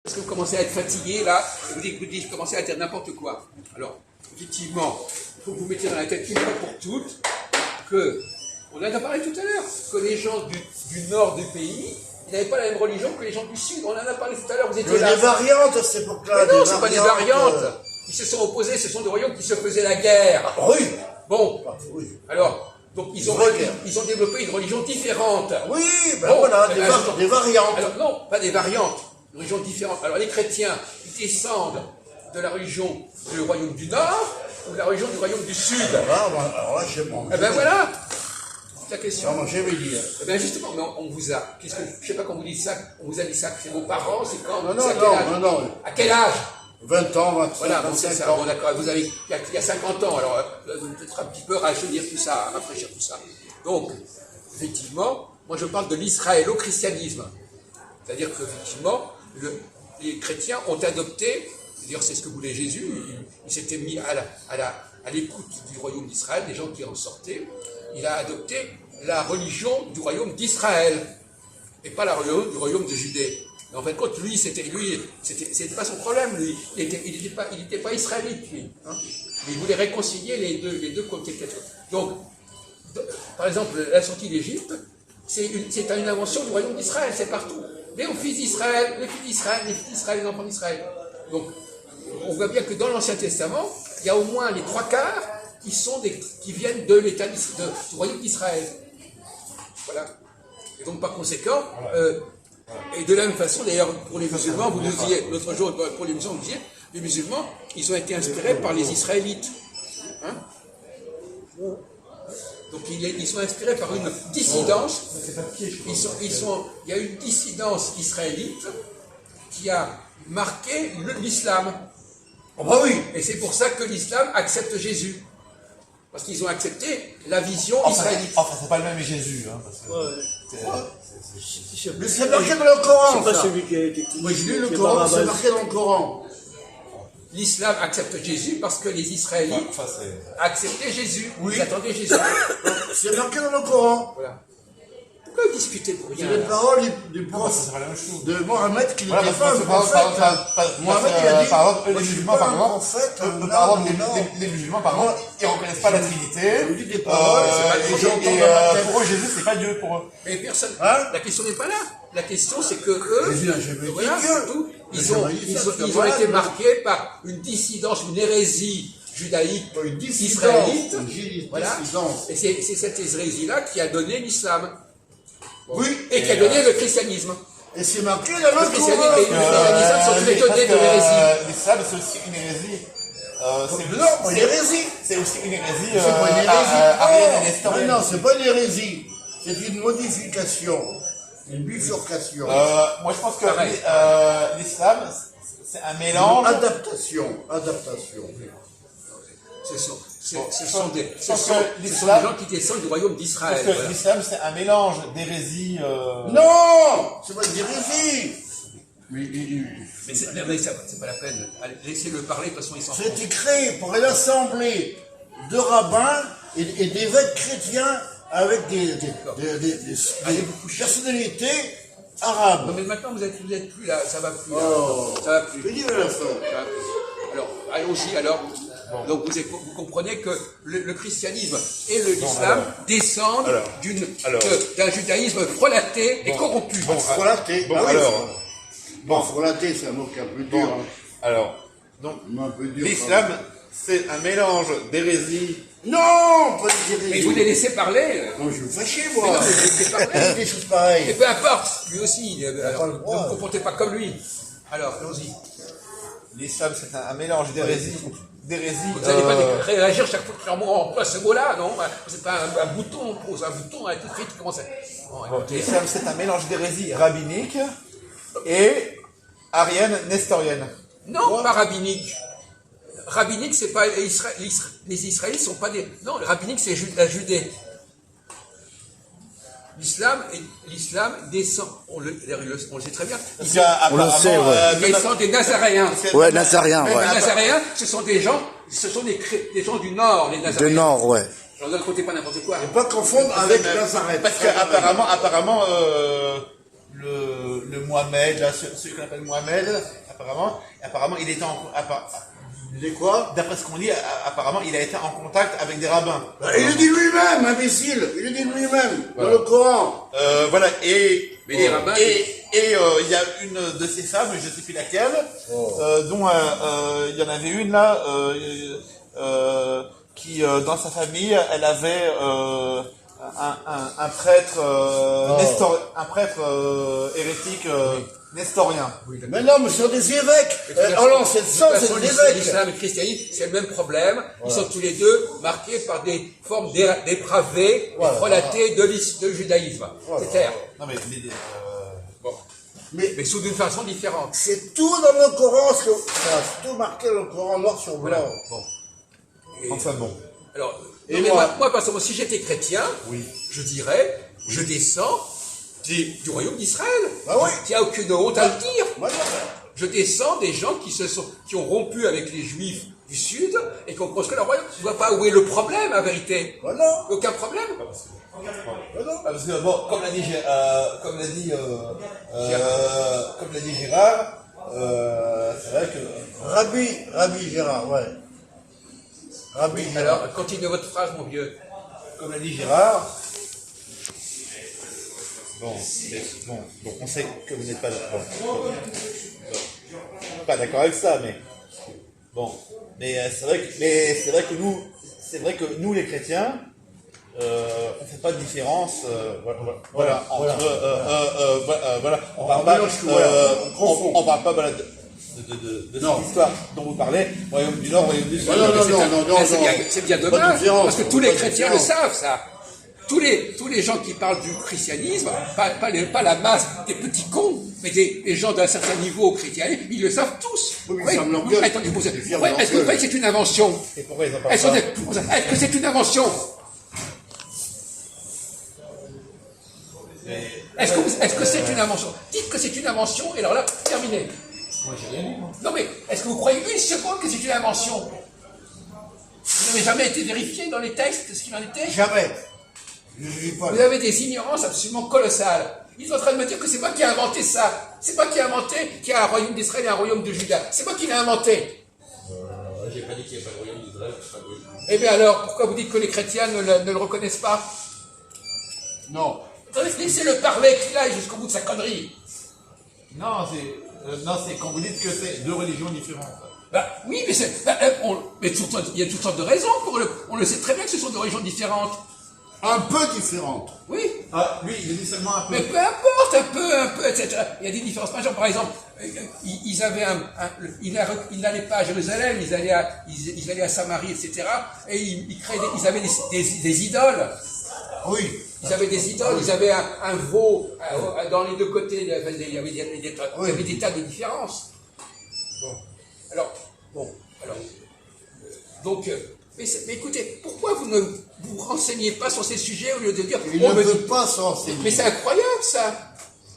Parce que vous commencez à être fatigué, là, et vous dites, je commence à dire n'importe quoi. Alors, effectivement, il faut que vous mettiez dans la tête une fois pour toutes que, on en a parlé tout à l'heure, que les gens du nord du pays, ils n'avaient pas la même religion que les gens du sud. On en a parlé tout à l'heure, vous étiez là. Des variantes à cette époque-là. Mais non, ce pas des variantes. Ils se sont opposés, ce sont des royaumes qui se faisaient la guerre. Oui. Bon, Oui. alors, donc ils ont développé une religion différente. Oui, ben Bon, voilà, ben, des variantes. Alors non, pas des variantes, une religion différente. Alors les chrétiens, ils descendent de la religion du royaume du Nord ou de la religion du royaume du Sud. Alors là, je m'en. Eh ben voilà, c'est la question. Non, je vais dire. Eh bien justement, mais on vous a, je sais pas quand vous dites ça, on vous a dit ça, c'est vos parents, c'est quand? Non. À quel âge? 20 ans, 25 voilà, bon, 25 c'est ça. ans. Bon, d'accord, vous avez, il y a 50 ans, alors vous peut-être un petit peu rajeunir tout ça, rafraîchir tout ça. Donc, effectivement, moi je parle de l'israélo-christianisme. C'est-à-dire qu'effectivement, les chrétiens ont adopté, c'est-à-dire c'est ce que voulait Jésus, il s'était mis à l'écoute du royaume d'Israël, des gens qui en sortaient, il a adopté la religion du royaume d'Israël, et pas la religion du royaume de Judée. Mais en fait, compte, c'était pas son problème, lui. Il n'était pas israélite, lui. Hein. Mais il voulait réconcilier les deux côtés. Donc, par exemple, la sortie d'Égypte, c'est une invention du royaume d'Israël, c'est partout. Les fils d'Israël, les enfants d'Israël. Donc, on voit bien que dans l'Ancien Testament, il y a au moins les 3/4 qui viennent de l'État du royaume d'Israël. Voilà. Et donc, par conséquent, et de la même façon, d'ailleurs, pour les musulmans, vous nous disiez, l'autre jour, pour les musulmans, vous disiez, les musulmans, ils ont été inspirés par les Israélites. Hein? Donc, ils sont inspirés par une dissidence. Il y a une dissidence israélite qui a marqué l'islam. Oh bah oui. Et c'est pour ça que l'islam accepte Jésus. Parce qu'ils ont accepté la vision israélite. Enfin, c'est pas le même Jésus. Hein, parce que Mais c'est marqué dans le Coran. C'est pas celui qui a été Moi, j'ai lu le Coran, c'est marqué dans le Coran. L'islam accepte Jésus parce que les Israélites acceptaient Jésus. Oui. Ils attendaient Jésus. C'est marqué dans le Coran. Voilà. Pourquoi vous discutez pour C'est rien? les paroles du c'est prophète pas la même chose. de Mohamed qui Voilà, n'était parce pas que un prophète. Mohamed il a dit, par exemple, moi, les je suis musulmans, pas par un exemple, prophète, les musulmans, par exemple, ils reconnaissent pas la Trinité. Je vous dis des paroles, c'est pas que j'entends dans ma tête. Pour eux, Jésus, c'est pas Dieu pour eux. Mais personne. Hein? La question n'est pas là. La question, c'est que eux, Jésus n'a jamais dit voilà, Dieu. surtout, Il ils a ont jamais dit ça, c'est été valable. marqués par une dissidence, une hérésie judaïque, Une dissidence. israélite. Une Voilà. dissidence. Et c'est cette hérésie-là qui a donné l'islam. Bon. Oui. Et qui a donné le christianisme. Et c'est marqué dans Le le christianisme Coran. et l'islam sont tous les deux nés de l'hérésie. L'islam, c'est aussi une hérésie. Non, une hérésie. C'est aussi une hérésie. C'est pas une hérésie. Arienne et nestorienne. Non, c'est pas une hérésie. C'est une modification. Une bifurcation. Moi, je pense que Pareil. l'islam, c'est un mélange. Adaptation. Ce sont des l'islam- gens qui descendent du royaume d'Israël. Parce que Voilà. l'islam, c'est un mélange d'hérésie. Non, c'est pas une hérésie. Mais c'est pas la peine. Allez, laissez-le parler, de toute façon, il s'en fout. C'était créé pour une assemblée de rabbins et d'évêques chrétiens avec des personnalités arabes. Non, mais maintenant, vous êtes plus là, ça va plus. Là. Oh. Ça va plus. Je dis à la fin. Ça va plus. Alors, allons-y, alors. Donc, vous comprenez que le christianisme et l'islam descendent d'un judaïsme frelaté et corrompu. Frelaté. Bon, Ah oui. alors. Frelaté, c'est un mot qui est un peu dur. Bon, Hein. alors. Donc, Un peu dur. l'islam, c'est un mélange d'hérésie. Non, pas une hérésie. Mais vous les laissez parler. Non, je vais me fâcher, Mais moi. non, mais vous les laissez parler. Des choses pareilles. Et peu importe, lui aussi. Alors, pas le ne droit. vous comportez pas comme lui. Alors, allons-y. L'islam, c'est un mélange d'hérésie. Vous n'allez pas réagir chaque fois que leur mot emploie ce mot-là, non? C'est pas un bouton, on pose un bouton, et tout de suite, il commence à... Bon, écoutez. L'islam, c'est un mélange d'hérésie rabbinique et arienne nestorienne. Non, pas rabbinique. Rabbinique, c'est pas les Israélites sont pas des. Non, le rabbinique, c'est la Judée. L'islam descend. On le sait très bien. On le sait, ouais. Il descend des Nazaréens. Ouais, Nazaréen, Les ouais. Nazaréens, ce sont des gens du Nord, les De Nazaréens. Nord, ouais. Alors, ne racontez pas n'importe quoi. Et pas confondre avec Nazareth. Parce qu'apparemment, le Mohamed, là, celui qu'on appelle Mohamed, apparemment, il était Il est quoi? d'après ce qu'on dit, apparemment, il a été en contact avec des rabbins. Il le dit lui-même, imbécile. Il le dit lui-même, dans le Coran. Voilà, et Mais les rabbins, il y a une de ces femmes, je ne sais plus laquelle, dont il y en avait une là, qui dans sa famille, elle avait un prêtre, un prêtre hérétique nestorien. Mais non, mais ce sont des évêques. En l'ancien sens, c'est des évêques. L'islam et le christianisme, c'est le même problème. Ils sont tous les deux marqués par des formes dépravées et relatées de judaïsme. C'est clair. Non mais Bon. Mais Mais sous d'une façon différente. c'est tout dans le Coran, c'est tout marqué dans le Coran noir sur blanc. Voilà. Bon. Et- enfin bon. Alors, Et non, mais moi moi, personnellement, si j'étais chrétien, Oui. je dirais, je descends du royaume d'Israël. Ah oui. Il n'y a aucune honte à le dire. Moi, non. Je descends des gens qui ont rompu avec les Juifs du Sud et qui ont construit leur royaume. Je ne vois pas où est le problème, en vérité. Voilà. Aucun problème. Voilà. Parce que bon, comme l'a dit Gérard, c'est vrai que Rabbi Gérard, ouais. Rabbi Gérard. Alors, continuez votre phrase, mon vieux. comme l'a dit Gérard, bon, donc on sait que vous n'êtes pas pas d'accord avec ça, mais bon, mais c'est vrai que nous les chrétiens, on fait pas de différence, voilà, entre, voilà, on parle pas, on parle pas, voilà, de cette histoire dont vous parlez, royaume du Nord, royaume du Sud. Non, C'est bien Pas de dommage, différence, parce que tous pas les de chrétiens le différence. savent, ça. Tous les gens qui parlent du christianisme, pas la masse des petits cons, mais des gens d'un certain niveau au christianisme, ils le savent tous. Oui, mais ils ferment leur gueule. Attendez, Ils ferment leur est-ce que vous croyez que c'est une invention? Et pourquoi ils en parlent Est-ce pas? que c'est une invention? Est-ce que c'est une invention? Dites que c'est une invention, et alors là, terminé. Moi j'ai rien dit, moi. Non mais, est-ce que vous croyez une seconde que c'est une invention? Vous n'avez jamais été vérifié dans les textes ce qu'il en était? Jamais. Je ne dis pas. Vous avez des ignorances absolument colossales. Ils sont en train de me dire que c'est moi qui ai inventé ça. C'est moi qui ai inventé qu'il y a un royaume d'Israël et un royaume de Juda. C'est moi qui l'ai inventé. J'ai pas dit qu'il n'y a pas de royaume d'Israël. Eh bien alors, pourquoi vous dites que les chrétiens ne le reconnaissent pas? Non. Attendez, laissez-le parler, qu'il aille jusqu'au bout de sa connerie. Non, c'est quand vous dites que c'est deux religions différentes. Bah, oui, mais il y a toutes sortes de raisons pour on le sait très bien que ce sont deux religions différentes. Un peu différente. Oui, Ah, lui, il a dit seulement un peu. mais peu importe, un peu, etc. Il y a des différences majeures. Par exemple, ils avaient ils n'allaient pas à Jérusalem, ils allaient à Samarie, etc. Et ils avaient des idoles. Oui. Ils avaient des idoles, ils avaient un veau dans les deux côtés, il y avait des tas de différences. Donc, mais écoutez, pourquoi vous ne vous renseignez pas sur ces sujets au lieu de dire... Il ne veut pas s'en renseigner. Mais c'est incroyable ça.